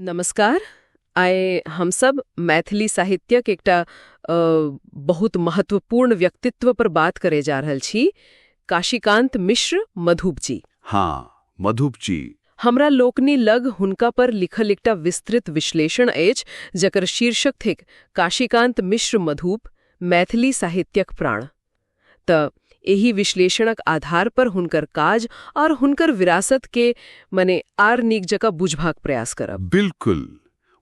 नमस्कार। आइ हम सब मैथिली साहित्यक एकटा बहुत महत्वपूर्ण व्यक्तित्व पर बात करे जा रहल छी, काशीकांत मिश्र मधुप जी। हाँ, मधुप जी। हमरा लोकनि लग हुनका पर लिखल एकटा विस्तृत विश्लेषण अछि जकर शीर्षक थिक काशीकांत मिश्र मधुप, मैथिली साहित्यक प्राण। त एही विश्लेषणक आधार पर हुनकर काज और हुनकर विरासत के मने आर नीक जकाँ बुझबाक प्रयास करब। बिल्कुल।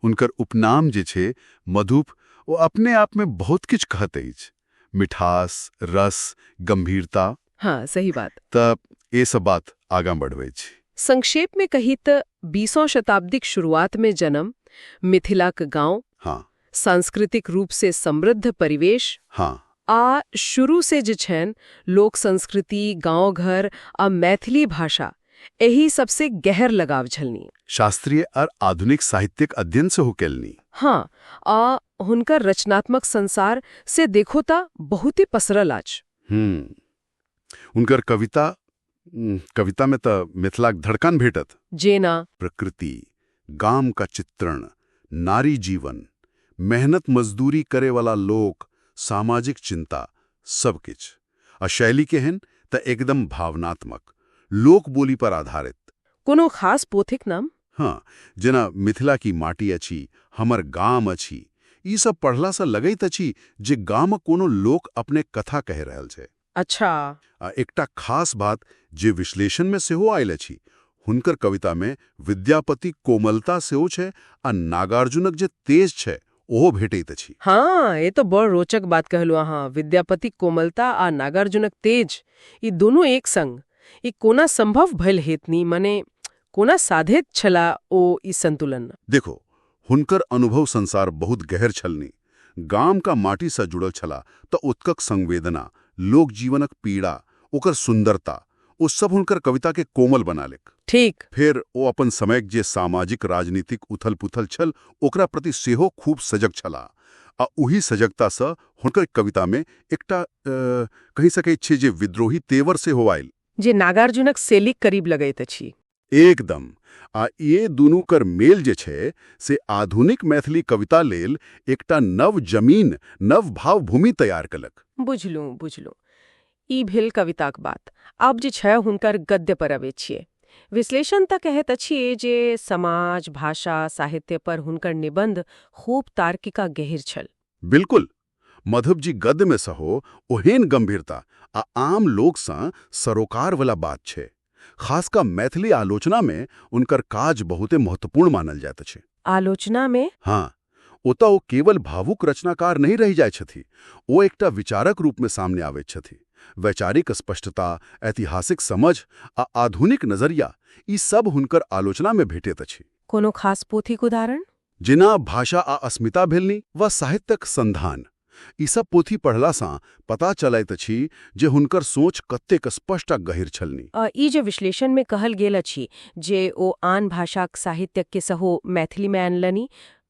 उनकर उपनाम जे छे मधुप, वो अपने आप में बहुत किछ कहत अछि। मिठास, रस, गंभीरता। हाँ, सही बात। त ये सब बात आगां बढ़बै छी। संक्षेप में कही त 20वीं शताब्दीक शुरुआत में जन्म, मिथिलाक गांव, हाँ, सांस्कृतिक रूप से समृद्ध परिवेश, हाँ, आ शुरू से जे छन लोक संस्कृति, गांव घर आ मैथिली भाषा एही सबसे गहर लगाव छलनी। शास्त्रीय और आधुनिक साहित्यिक अध्ययन से हो केलनी। हाँ, आ हुनकर रचनात्मक संसार से देखो ता बहुत ही पसरल आज। उनकर कविता में त मिथिलाक धड़कन भेटत। जेना प्रकृति, गाम का चित्रण, नारी जीवन, मेहनत मजदूरी करे वाला लोक, सामाजिक चिंता, सब किछ। आ शैली केहन त एकदम भावनात्मक, लोक बोली पर आधारित। कोनो खास पोथिक नाम? हाँ, जेना मिथिला की माटी अछि, हमर गाम अछि, ई सब पढ़ला से लगैत अछि जे गाम कोनो लोक अपने कथा कह रहल छै। अच्छा। एकटा खास बात जे विश्लेषण में सेहो आयल अछि, हुनकर कविता में विद्यापति कोमलता सेहो छै आ नागार्जुनक जे तेज छै ओहो भेटैत अछि। हाँ, ये तो बड़ रोचक बात कहलू अहाँ। विद्यापति कोमलता आ नागार्जुनक तेज, ई दोनों एक संग, ई कोना संभव भइल हेतनी, मने कोना साधित छला ओ ई संतुलन? देखो, हुनकर अनुभव संसार बहुत गहर छलनी। गाम का माटी से जुड़ल छला त उत्कक संवेदना, लोक जीवनक पीड़ा, ओकर सुंदरता, ओ सब हुनकर कविता के कोमल बना लेक। ठीक। फिर वो अपन समय जे सामाजिक राजनीतिक उथल पुथल छल ओकरा प्रति सेहो खूब सजग छला। आ उही सजगता से हुनकर कविता में एकटा कही सकै छै जे विद्रोही तेवर से हो आयल, जे नागार्जुनक शैलीक करीब लगैत अछि। एकदम। आ ये दुनू कर मेल जे छै से आधुनिक मैथिली कविता लेल एकटा नव जमीन, नव भाव भूमि तैयार कलक। बुझलू। ई भेल कविताक बात। आब जे छै हुनकर गद्य पर अबै छियै। विश्लेषण त कहैत अछि जे समाज, भाषा, साहित्य पर हुनकर निबंध खूब तार्किका गहीर छल। बिल्कुल। मधुप जी गद्य में सहो ओहेन गंभीरता आ आम लोक सँ सरोकार वाला बात छै। खासकर मैथिली आलोचना में उनकर काज बहुते महत्वपूर्ण मानल जाइत अछि। आलोचना में? हाँ, ओतऽ ओ केवल भावुक रचनाकार नहीं रहि जाइत छथि, ओ एकटा विचारक रूप में सामने आबैत छथि। वैचारिक स्पष्टता, ऐतिहासिक समझ आ आधुनिक नजरिया, ई सब हुनकर आलोचना में भेटैत अछि। कोनो खास पोथीक उदाहरण? जेना भाषा आ अस्मिता भेलनी वा साहित्यक संधान। ई सब पोथी पढ़ला सँ पता चलैत अछि जे हुनकर सोच कतेक स्पष्ट आ गहीर छलनी। ई जे विश्लेषण में कहल गेल अछि जे ओ आन भाषाक साहित्यक के सहो मैथिली में आनलनि,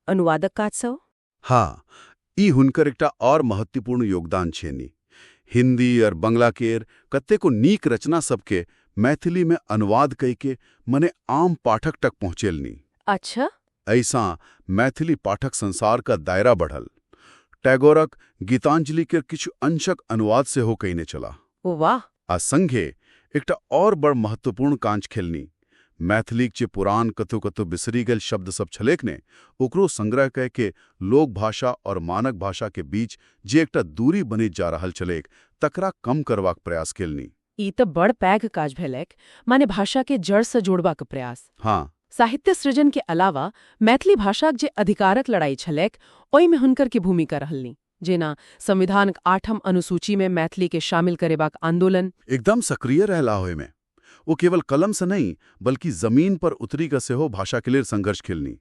अनुवादक काज सँ? हाँ, ई हुनकर एकटा और महत्वपूर्ण योगदान छेनी। हिंदी और बंगला केर कतेको नीक रचना सबके मैथिली में अनुवाद कई के मने आम पाठक तक पहुँचेलनी। अच्छा। ऐसा मैथिली पाठक संसार का दायरा बढ़ल। टैगोरक गीतांजलि के किछु अंशक अनुवाद से हो कईने चला। ओ वाह। आ संघे एकटा और बड़ महत्वपूर्ण कांच खेलनी। मैथिलीक जे पुरान कतौ बिसरी गेल शब्द सब छलेक ने, ओकरो संग्रह कय के लोक भाषा और मानक भाषा के बीच जे एकटा दूरी बनी जा रहल छलेक, तकरा कम करबाक प्रयास केलनी। ई त बड़ पैघ काज भेलैक, माने भाषा के जड़ से जोड़बाक प्रयास। हाँ। साहित्य सृजन के अलावा मैथिली भाषाक जे अधिकारक लड़ाई छलैक, ओहि में हुनकर की भूमिका रहलनी? जेना संविधानक 8म अनुसूची में मैथिली के शामिल करेबाक आंदोलन। एकदम सक्रिय रहला होय में। वो केवल कलम से नहीं बल्कि जमीन पर उतरी का सेहो भाषा के लिए संघर्ष खेलनी।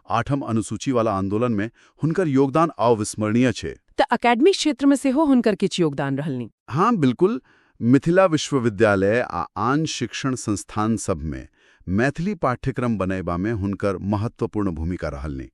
8म अनुसूची वाला आंदोलन में हुनकर योगदान अविस्मरणीय छे। त अकादमिक क्षेत्र में सेहो हुनकर किछ योगदान रहलनी? हाँ, बिल्कुल। मिथिला विश्वविद्यालय आ आन शिक्षण संस्थान सब में मैथिली पाठ्यक्रम बनैबा में हुनकर महत्वपूर्ण भूमिका रहलनी।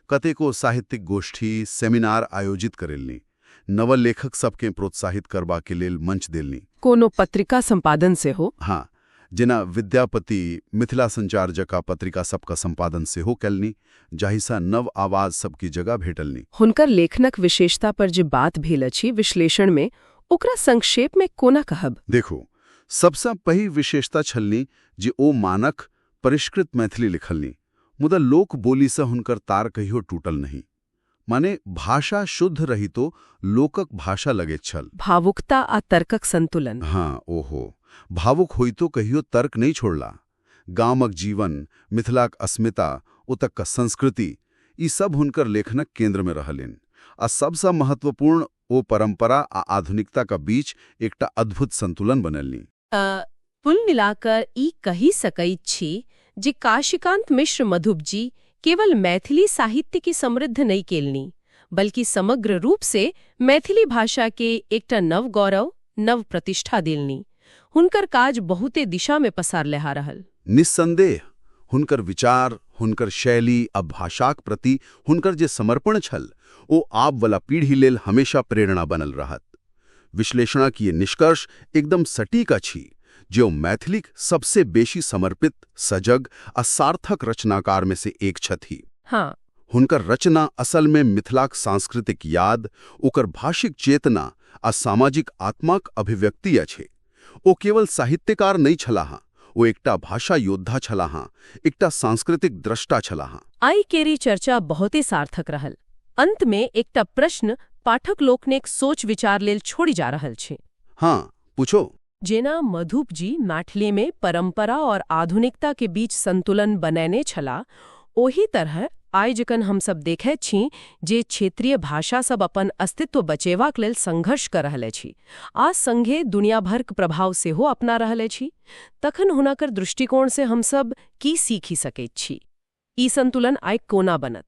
कतेको साहित्यिक गोष्ठी, सेमिनार आयोजित करेलनी। नवल लेखक सबके प्रोत्साहित करबा के लेल मंच देलनी। कोनो पत्रिका संपादन से हो? हाँ, जेना विद्यापति मिथिला संचार जका पत्रिका सबका संपादन सेहो कयलनि, जाहिसँ नव आवाज सबकी जगह भेटलनि। हुनकर लेखनक विशेषता पर जे बात भेल अछि विश्लेषण में, ओकरा संक्षेप में कोना कहब? देखू, सबसँ पहिल विशेषता छलनि जे ओ मानक परिष्कृत मैथिली लिखलनि, मुदा लोक बोलीसँ हुनकर तार कहियो टूटल नहीं। माने भाषा शुद्ध रहितो लोकक भाषा लगैत छल। भावुकता आ तर्कक संतुलन। हाँ, ओहो, भावुक होइतो कहियो तर्क नहीं छोड़ला। गामक जीवन, मिथिलाक अस्मिता, ओतक संस्कृति, ई सब हुनकर लेखनक केंद्र में रहलिन। आ सबसँ महत्वपूर्ण ओ परंपरा आ आधुनिकता का बीच एकटा अद्भुत संतुलन बनलनि। कुल मिलाकर ई कही सकैत छी जे काशीकांत मिश्र मधुप जी केवल मैथिली साहित्य की समृद्ध नहीं केलनि, बल्कि समग्र रूप से मैथिली भाषा के एकटा नव गौरव, नव प्रतिष्ठा देलनि। हुनकर काज बहुते दिशा में पसार लहा रहल। निस्संदेह हुनकर विचार, हुनकर शैली आ भाषाक प्रति हुनकर जे समर्पण छल, ओ आब वाला पीढ़ी लेल हमेशा प्रेरणा बनल रहत। विश्लेषणक ये निष्कर्ष एकदम सटीक अछि जे ओ मैथिलीक सबसे बेशी समर्पित, सजग आ सार्थक रचनाकार में से एक छथि। हाँ, हुनकर रचना असल में मिथिलाक सांस्कृतिक याद, ओकर भाषिक चेतना आ सामाजिक आत्माक अभिव्यक्ति अछि। ओ केवल साहित्यकार नहीं छलाह, ओ एकटा भाषा योद्धा छलाह, एकटा सांस्कृतिक द्रष्टा छलाह। आई केरी चर्चा बहुते सार्थक रहल। अंत में एकटा प्रश्न पाठक लोकनिक सोच विचार लेल छोड़ी जा रहल छै। हाँ, पूछो। जेना मधुप जी मैथिली में परंपरा और आधुनिकता के बीच संतुलन बनैने छला, ओही तरह आइ जखन हम सब देखैत छी जे क्षेत्रीय भाषा सब अपन अस्तित्व बचेबाक लेल संघर्ष कर रहल अछि आ संगे दुनिया भरक प्रभाव सेहो अपना रहल अछि, तखन हुनकर दृष्टिकोण से हम सब की सीखि सकैत छी? ई संतुलन आइ कोना बनत?